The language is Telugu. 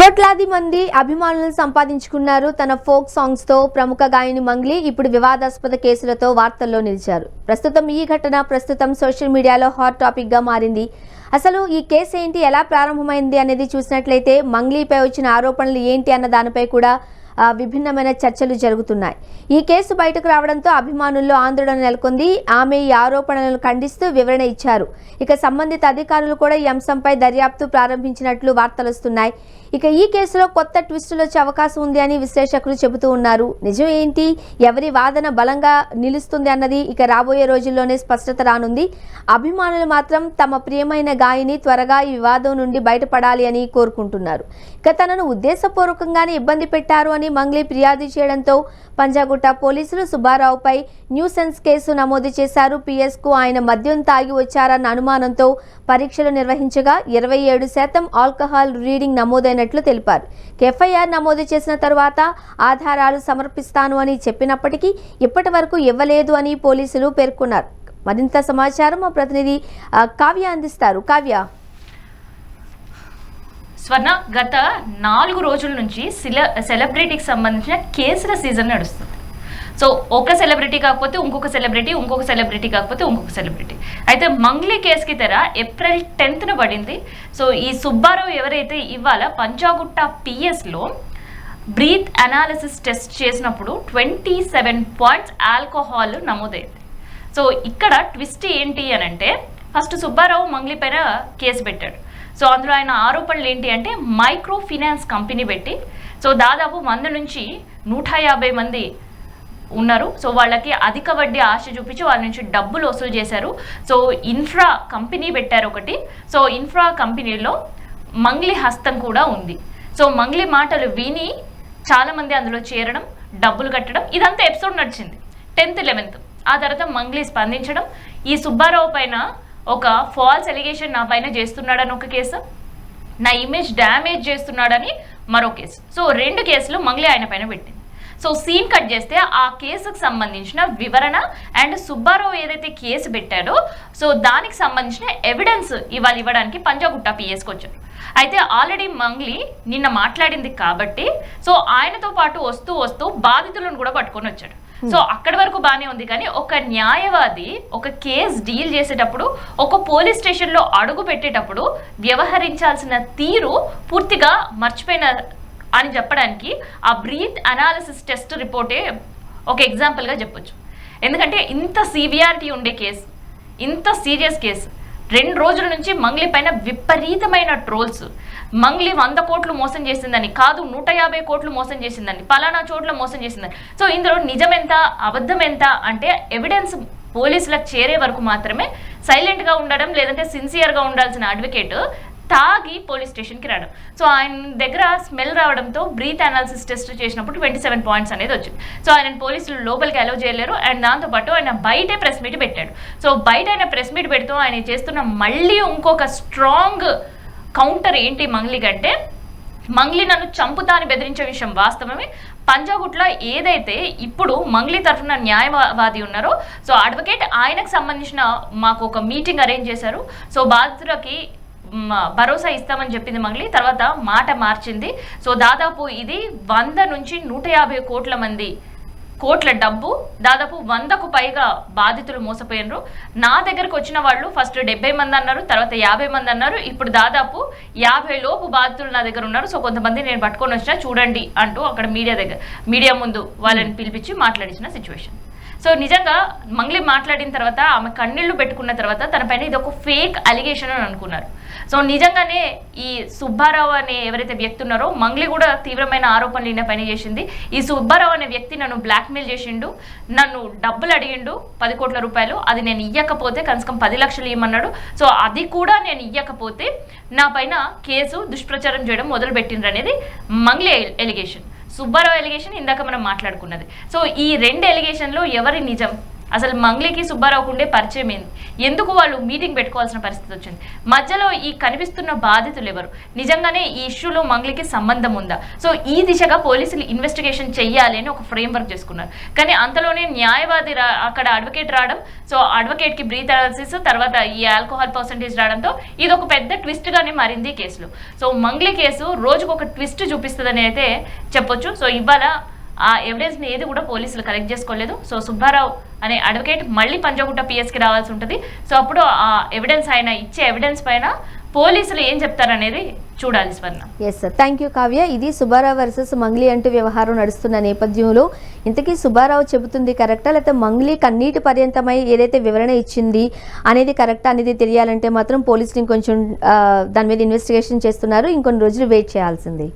కోట్లాది మంది అభిమానులను సంపాదించుకున్నారు తన ఫోక్ సాంగ్స్ తో. ప్రముఖ గాయని మంగ్లీ ఇప్పుడు వివాదాస్పద కేసులతో వార్తల్లో నిలిచారు. ప్రస్తుతం ఈ ఘటన సోషల్ మీడియాలో హాట్ టాపిక్ గా మారింది. అసలు ఈ కేసు ఏంటి, ఎలా ప్రారంభమైంది అనేది చూసినట్లయితే మంగ్లీపై వచ్చిన ఆరోపణలు ఏంటి అన్న దానిపై కూడా విభిన్నమైన చర్చలు జరుగుతున్నాయి. ఈ కేసు బయటకు రావడంతో అభిమానుల్లో ఆందోళన నెలకొంది. ఆమె ఈ ఆరోపణలను ఖండిస్తూ వివరణ ఇచ్చారు. ఇక సంబంధిత అధికారులు కూడా ఈ అంశంపై దర్యాప్తు ప్రారంభించినట్లు వార్తలు వస్తున్నాయి. ఇక ఈ కేసులో కొత్త ట్విస్టులు వచ్చే అవకాశం ఉంది అని విశ్లేషకులు చెబుతూ ఉన్నారు. నిజం ఏంటి, ఎవరి వాదన బలంగా నిలుస్తుంది అన్నది ఇక రాబోయే రోజుల్లోనే స్పష్టత రానుంది. అభిమానులు మాత్రం తమ ప్రియమైన గాయని త్వరగా ఈ వివాదం నుండి బయటపడాలి అని కోరుకుంటున్నారు. ఇక తనను ఉద్దేశపూర్వకంగానే ఇబ్బంది పెట్టారు అని మంగ్లీ ఫిర్యాదు చేయడంతో పంజాగుట్ట పోలీసులు సుబ్బారావుపై న్యూసెన్స్ కేసు నమోదు చేశారు. పిఎస్కు ఆయన మద్యం తాగి వచ్చారన్న అనుమానంతో పరీక్షలు నిర్వహించగా 27% ఆల్కహాల్ రీడింగ్ నమోదైనట్లు తెలిపారు. ఎఫ్ఐఆర్ నమోదు చేసిన తరువాత ఆధారాలు సమర్పిస్తాను అని చెప్పినప్పటికీ ఇప్పటి వరకు ఇవ్వలేదు అని పోలీసులు పేర్కొన్నారు. మరింత సమాచారం మా ప్రతినిధి కావ్య అందిస్తారు. కావ్య, స్వర్ణ, గత 4 రోజుల నుంచి సెలబ్రిటీకి సంబంధించిన కేసుల సీజన్ నడుస్తుంది. సో ఒక సెలబ్రిటీ కాకపోతే ఇంకొక సెలబ్రిటీ, ఇంకొక సెలబ్రిటీ కాకపోతే ఇంకొక సెలబ్రిటీ. అయితే మంగ్లీ కేసుకి తెర ఏప్రిల్ 10న పడింది. సో ఈ సుబ్బారావు ఎవరైతే ఇవాళ పంజాగుట్ట పిఎస్లో బ్రీత్ అనాలిసిస్ టెస్ట్ చేసినప్పుడు 27 పాయింట్స్ ఆల్కహాల్ నమోదైంది. సో ఇక్కడ ట్విస్ట్ ఏంటి అని అంటే, ఫస్ట్ సుబ్బారావు మంగ్లీ పైన కేసు పెట్టాడు. సో అందులో ఆయన ఆరోపణలు ఏంటి అంటే, మైక్రో ఫినాన్స్ కంపెనీ పెట్టి సో దాదాపు 100 నుంచి 150 మంది ఉన్నారు. సో వాళ్ళకి అధిక వడ్డీ ఆశ చూపించి వాళ్ళ నుంచి డబ్బులు వసూలు చేశారు. సో ఇన్ఫ్రా కంపెనీ పెట్టారు ఒకటి. సో ఇన్ఫ్రా కంపెనీలో మంగ్లీ హస్తం కూడా ఉంది. సో మంగ్లీ మాటలు విని చాలామంది అందులో చేరడం, డబ్బులు కట్టడం, ఇదంతా ఎపిసోడ్ నడిచింది 10th 11th. ఆ తర్వాత మంగ్లీ స్పందించడం, ఈ సుబ్బారావు పైన ఒక ఫాల్స్ ఎలిగేషన్ నా పైన చేస్తున్నాడని ఒక కేసు, నా ఇమేజ్ డ్యామేజ్ చేస్తున్నాడని మరో కేసు. సో 2 కేసులు మంగ్లీ ఆయన పైన పెట్టింది. సో సీన్ కట్ చేస్తే ఆ కేసుకు సంబంధించిన వివరణ అండ్ సుబ్బారావు ఏదైతే కేసు పెట్టాడో సో దానికి సంబంధించిన ఎవిడెన్స్ ఇవాళ ఇవ్వడానికి పంజాగుట్ట పిఎస్కి వచ్చారు. అయితే ఆల్రెడీ మంగ్లీ నిన్న మాట్లాడింది కాబట్టి సో ఆయనతో పాటు వస్తూ వస్తూ బాధితులను కూడా పట్టుకొని వచ్చాడు. సో అక్కడి వరకు బాగానే ఉంది. కానీ ఒక న్యాయవాది ఒక కేసు డీల్ చేసేటప్పుడు, ఒక పోలీస్ స్టేషన్లో అడుగు పెట్టేటప్పుడు వ్యవహరించాల్సిన తీరు పూర్తిగా మర్చిపోయిన అని చెప్పడానికి ఆ బ్రీత్ అనాలిసిస్ టెస్ట్ రిపోర్టే ఒక ఎగ్జాంపుల్గా చెప్పొచ్చు. ఎందుకంటే ఇంత సివియారిటీ ఉండే కేసు, ఇంత సీరియస్ కేసు, 2 రోజుల నుంచి మంగ్లీ పైన విపరీతమైన ట్రోల్స్. మంగ్లీ 100 కోట్లు మోసం చేసిందని కాదు, 150 కోట్లు మోసం చేసిందని, పలానా చోట్ల మోసం చేసిందని. సో ఇందులో నిజం ఎంత, అబద్ధం ఎంత అంటే ఎవిడెన్స్ పోలీసులకు చేరే వరకు మాత్రమే సైలెంట్గా ఉండడం, లేదంటే సిన్సియర్గా ఉండాల్సిన అడ్వకేట్ తాగి పోలీస్ స్టేషన్కి రావడం. సో ఆయన దగ్గర స్మెల్ రావడంతో బ్రీత్ అనాలిసిస్ టెస్ట్ చేసినప్పుడు 27 పాయింట్స్ అనేది వచ్చింది. సో ఆయన పోలీసులు లోపలికి అలౌ చేయలేరు. అండ్ దాంతోపాటు ఆయన బయటే ప్రెస్ మీట్ పెట్టాడు. సో బయట ఆయన ప్రెస్ మీట్ పెడుతూ ఆయన చేస్తున్న మళ్ళీ ఇంకొక స్ట్రాంగ్ కౌంటర్ ఏంటి మంగ్లీ కంటే, మంగ్లీ నన్ను చంపుతా అని బెదిరించే విషయం వాస్తవమే. పంజాగుట్లో ఏదైతే ఇప్పుడు మంగ్లీ తరఫున న్యాయవాది ఉన్నారో సో అడ్వకేట్, ఆయనకు సంబంధించిన మాకు ఒక మీటింగ్ అరేంజ్ చేశారు. సో బాధితులకి భరోసా ఇస్తామని చెప్పింది మంగ్లీ, తర్వాత మాట మార్చింది. సో దాదాపు ఇది 100 నుంచి 150 కోట్ల డబ్బు, దాదాపు 100కు పైగా బాధితులు మోసపోయినరు. నా దగ్గరకు వచ్చిన వాళ్ళు ఫస్ట్ 70 మంది అన్నారు, తర్వాత 50 మంది అన్నారు, ఇప్పుడు దాదాపు 50 లోపు బాధితులు నా దగ్గర ఉన్నారు. సో కొంతమంది నేను పట్టుకొని వచ్చినా చూడండి అంటూ అక్కడ మీడియా ముందు వాళ్ళని పిలిపించి మాట్లాడించిన సిచ్యువేషన్. సో నిజంగా మంగ్లీ మాట్లాడిన తర్వాత ఆమె కన్నీళ్లు పెట్టుకున్న తర్వాత తన పైన ఇది ఒక ఫేక్ అలిగేషన్ అని అనుకున్నారు. సో నిజంగానే ఈ సుబ్బారావు అనే ఎవరైతే వ్యక్తి ఉన్నారో మంగ్లీ కూడా తీవ్రమైన ఆరోపణలు ఈయన పైన చేసింది. ఈ సుబ్బారావు అనే వ్యక్తి నన్ను బ్లాక్మెయిల్ చేసిండు, నన్ను డబ్బులు అడిగిండు 10 కోట్ల రూపాయలు, అది నేను ఇవ్వకపోతే కనీసం 10 లక్షలు ఇవ్వమన్నాడు. సో అది కూడా నేను ఇవ్వకపోతే నా పైన కేసు దుష్ప్రచారం చేయడం మొదలు పెట్టిండ్రు అనేది మంగ్లీ ఎలిగేషన్. సుబ్బారావు ఎలిగేషన్ ఇందాక మనం మాట్లాడుకున్నది. సో ఈ 2 ఎలిగేషన్లో ఎవరి నిజం, అసలు మంగ్లీకి సుబ్బారావుకు ఉండే పరిచయం ఏంది, ఎందుకు వాళ్ళు మీటింగ్ పెట్టుకోవాల్సిన పరిస్థితి వచ్చింది, మధ్యలో ఈ కనిపిస్తున్న బాధితులు ఎవరు, నిజంగానే ఈ ఇష్యూలో మంగ్లీకి సంబంధం ఉందా. సో ఈ దిశగా పోలీసులు ఇన్వెస్టిగేషన్ చెయ్యాలి అని ఒక ఫ్రేమ్ వర్క్ చేసుకున్నారు. కానీ అంతలోనే న్యాయవాది అక్కడ అడ్వకేట్ రావడం, సో అడ్వకేట్కి బ్రీత్ అనాలిసిస్, తర్వాత ఈ ఆల్కహాల్ పర్సంటేజ్ రావడంతో ఇది ఒక పెద్ద ట్విస్ట్ గానే మారింది కేసులో. సో మంగ్లీ కేసు రోజుకు ఒక ట్విస్ట్ చూపిస్తుందని అయితే చెప్పొచ్చు. సో ఇవాళ ఆ ఎవిడెన్స్ని ఏది కూడా పోలీసులు కలెక్ట్ చేసుకోలేదు. సో సుబ్బారావు అనే అడ్వకేట్ మళ్ళీ పంజాగుట్ట పిఎస్కి రావాల్సి ఉంటుంది. సో అప్పుడు ఆ ఎవిడెన్స్ ఆయన ఇచ్చే ఎవిడెన్స్ పైన పోలీసులు ఏం చెప్తారనేది చూడాలి Swarna. Yes sir, thank you Kavya. ఇది సుబ్బారావు వర్సెస్ మంగ్లీ అంటూ వ్యవహారం నడుస్తున్న నేపథ్యంలో ఇంతకీ సుబ్బారావు చెబుతుంది కరెక్టా, లేకపోతే మంగ్లీ కన్నీటి పర్యంతమై ఏదైతే వివరణ ఇచ్చింది అనేది కరెక్టా అనేది తెలియాలంటే మాత్రం పోలీసులు ఇంకొంచెం దాని మీద ఇన్వెస్టిగేషన్ చేస్తున్నారు. ఇంకొన్ని రోజులు వెయిట్ చేయాల్సింది.